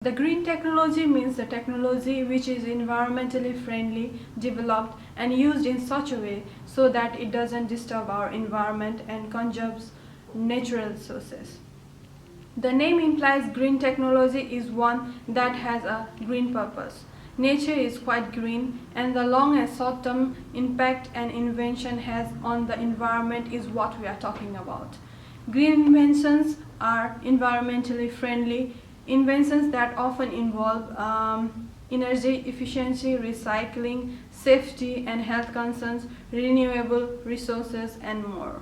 The green technology means the technology which is environmentally friendly, developed and used in such a way so that it doesn't disturb our environment and conserves natural resources. The name implies green technology is one that has a green purpose. Nature is quite green, and the long and short-term impact an invention has on the environment is what we are talking about. Green inventions are environmentally friendly inventions that often involve energy efficiency, recycling, safety and health concerns, renewable resources and more.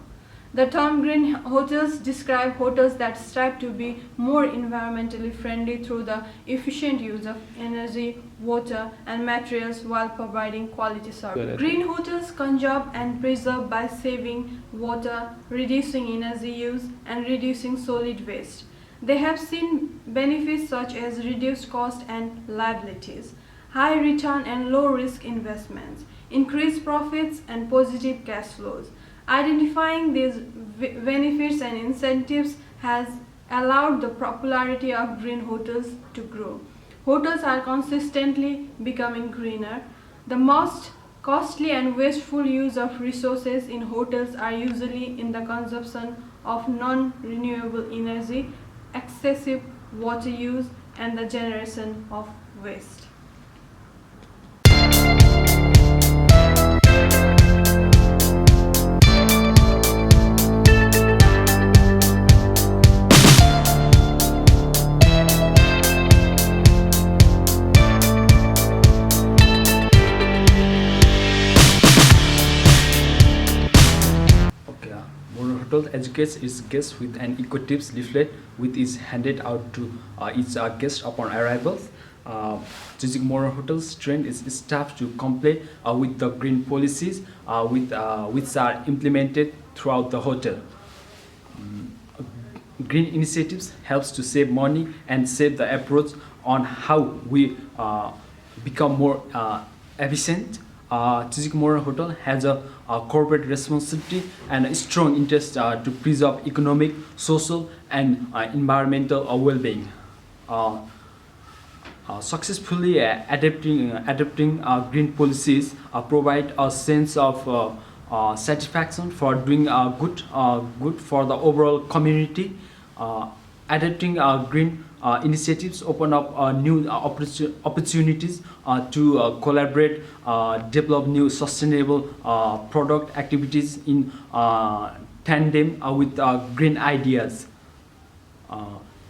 The term green hotels describe hotels that strive to be more environmentally friendly through the efficient use of energy, water and materials while providing quality service. Green hotels conserve and preserve by saving water, reducing energy use and reducing solid waste. They have seen benefits such as reduced cost and liabilities, high return and low risk investments, increased profits and positive cash flows. Identifying these benefits and incentives has allowed the popularity of green hotels to grow. Hotels are consistently becoming greener. The most costly and wasteful use of resources in hotels are usually in the consumption of non-renewable energy, excessive water use, and the generation of waste. Mono Hotel educates its guests with an eco-tips leaflet which is handed out to each guest upon arrival. Choosing Mono Hotel's trend is staff to comply with the green policies which are implemented throughout the hotel. Green initiatives helps to save money and save the approach on how we become more efficient. Chizik Hotel has a corporate responsibility and a strong interest to preserve economic, social, and environmental well-being. Successfully adapting green policies provide a sense of satisfaction for doing good for the overall community. Adapting green initiatives open up new opportunities to collaborate, develop new sustainable product activities in tandem with green ideas.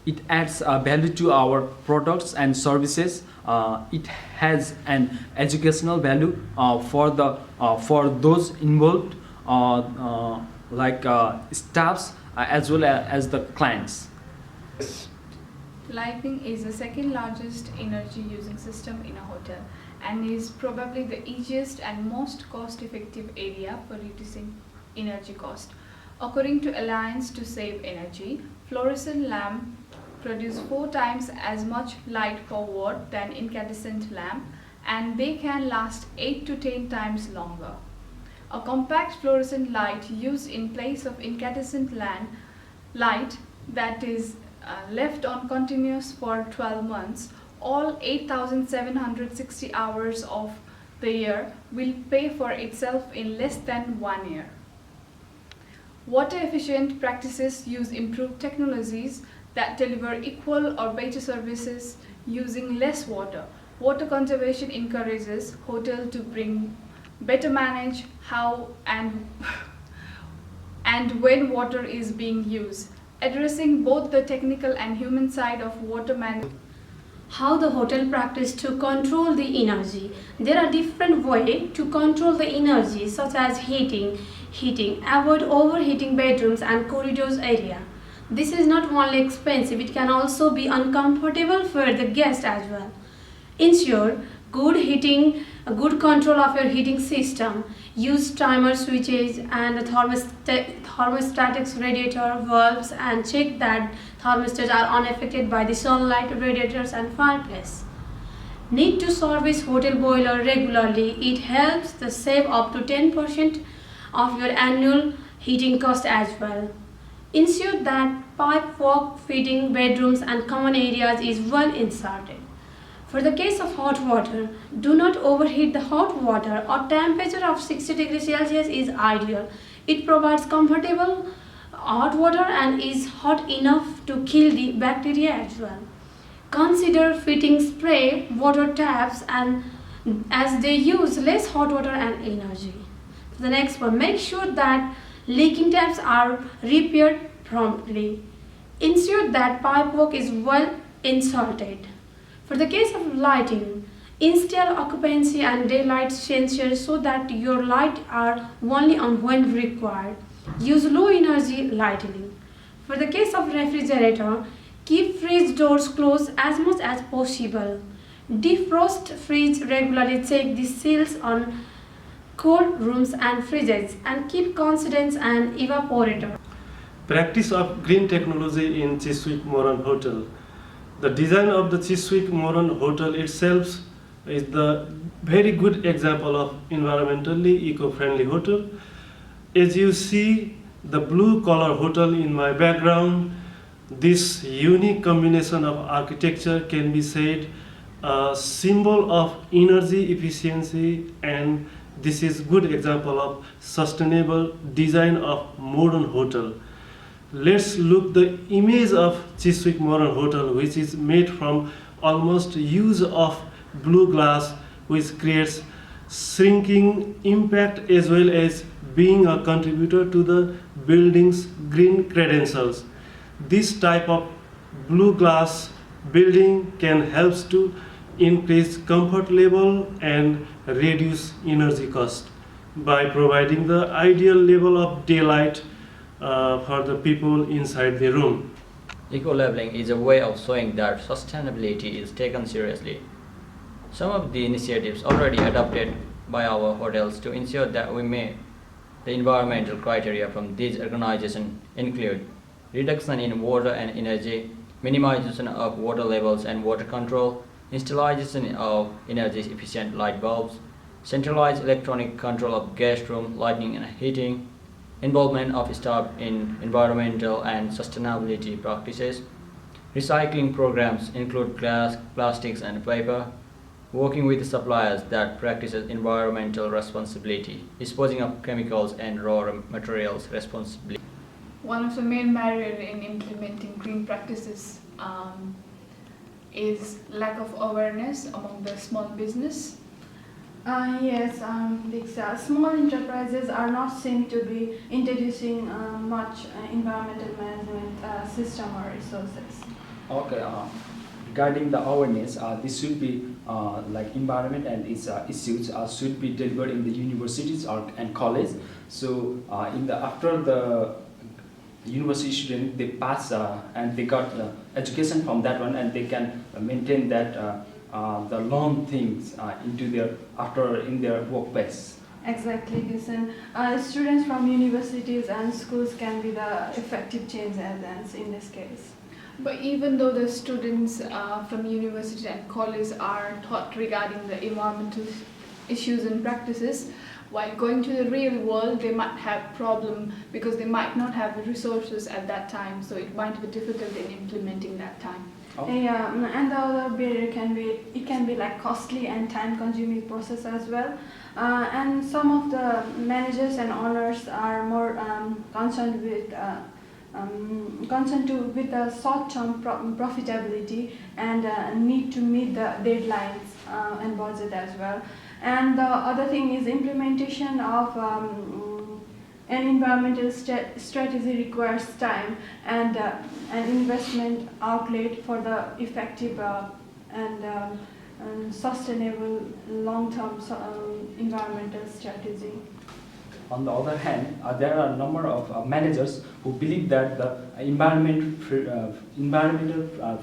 It adds value to our products and services. It has an educational value for those involved, like staffs as well as the clients. Lighting is the second largest energy using system in a hotel and is probably the easiest and most cost effective area for reducing energy cost. According to Alliance to Save Energy, fluorescent lamp produce 4 times as much light per watt than incandescent lamp, and they can last 8 to 10 times longer. A compact fluorescent light used in place of incandescent light that is left on continuous for 12 months, all 8,760 hours of the year will pay for itself in less than 1 year. Water efficient practices use improved technologies that deliver equal or better services using less water. Water conservation encourages hotels to better manage how and when water is being used, addressing both the technical and human side of water management. How the hotel practice to control the energy. There are different ways to control the energy, such as heating, avoid overheating bedrooms and corridors area. This is not only expensive, it can also be uncomfortable for the guest as well. Ensure good heating, a good control of your heating system. Use timer switches and thermostatic radiator valves and check that thermostats are unaffected by the sunlight, radiators and fireplace. Need to service hotel boiler regularly. It helps to save up to 10% of your annual heating cost as well. Ensure that pipe work, feeding, bedrooms and common areas is well inserted. For the case of hot water, do not overheat the hot water. A temperature of 60 degrees Celsius is ideal. It provides comfortable hot water and is hot enough to kill the bacteria as well. Consider fitting spray water taps and as they use less hot water and energy. The next one, make sure that leaking taps are repaired promptly. Ensure that pipework is well inserted. For the case of lighting, install occupancy and daylight sensors so that your light are only on when required. Use low energy lighting. For the case of refrigerator, keep fridge doors closed as much as possible. Defrost fridge regularly, check the seals on cold rooms and fridges and keep condensers and evaporator. Practice of green technology in Chiswick Moran Hotel. The design of the Chiswick Moran Hotel itself is the very good example of environmentally eco-friendly hotel. As you see the blue color hotel in my background, this unique combination of architecture can be said a symbol of energy efficiency, and this is good example of sustainable design of modern hotel. Let's look the image of Chiswick Moran Hotel, which is made from almost use of blue glass, which creates shrinking impact as well as being a contributor to the building's green credentials. This type of blue glass building can help to increase comfort level and reduce energy cost by providing the ideal level of daylight for the people inside the room. Eco-labeling is a way of showing that sustainability is taken seriously. Some of the initiatives already adopted by our hotels to ensure that we meet the environmental criteria from these organizations include reduction in water and energy, minimization of water levels and water control, installation of energy-efficient light bulbs, centralized electronic control of guest room lighting and heating, involvement of staff in environmental and sustainability practices. Recycling programs include glass, plastics and paper, working with suppliers that practices environmental responsibility, disposing of chemicals and raw materials responsibly. One of the main barriers in implementing green practices is lack of awareness among the small business. Yes, Diksha. Small enterprises are not seen to be introducing much environmental management system or resources. Okay, regarding the awareness, this should be like environment and its issues should be delivered in the universities and college. So after the university student they pass and they got education from that one, and they can maintain that the learn things in their workplace. Exactly, listen. Students from universities and schools can be the effective change agents in this case. But even though the students from university and college are taught regarding the environmental issues and practices, while going to the real world, they might have problem because they might not have the resources at that time. So it might be difficult in implementing that time. Yeah, and the other barrier can be like costly and time-consuming process as well. And some of the managers and owners are more concerned with with the short-term profitability and need to meet the deadlines and budget as well. And the other thing is implementation of an environmental strategy requires time and an investment outlet for the effective and sustainable long-term environmental strategy. On the other hand, there are a number of managers who believe that the environmental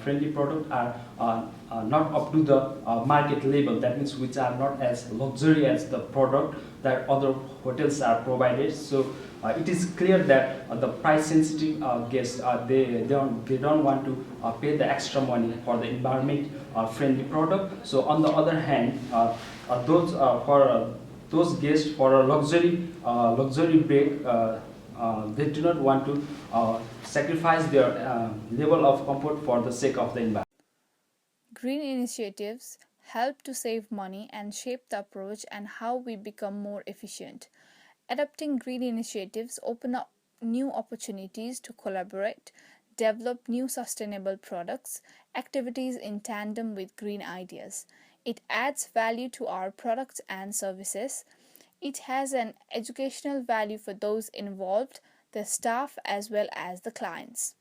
friendly products are not up to the market level. That means which are not as luxury as the product that other hotels are provided. So it is clear that the price sensitive guests they don't want to pay the extra money for the environment friendly product. So on the other hand, those guests for a luxury break, they do not want to sacrifice their level of comfort for the sake of the environment. Green initiatives help to save money and shape the approach and how we become more efficient. Adopting green initiatives open up new opportunities to collaborate, develop new sustainable products, activities in tandem with green ideas. It adds value to our products and services. It has an educational value for those involved, the staff as well as the clients.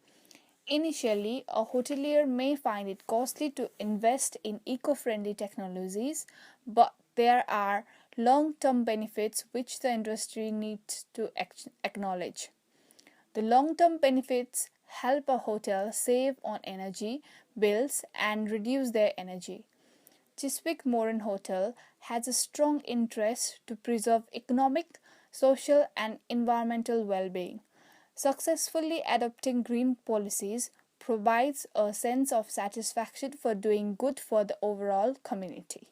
Initially, a hotelier may find it costly to invest in eco friendly technologies, but there are long term benefits which the industry needs to acknowledge. The long term benefits help a hotel save on energy bills and reduce their energy. Chiswick Moran Hotel has a strong interest to preserve economic, social, and environmental well being. Successfully adopting green policies provides a sense of satisfaction for doing good for the overall community.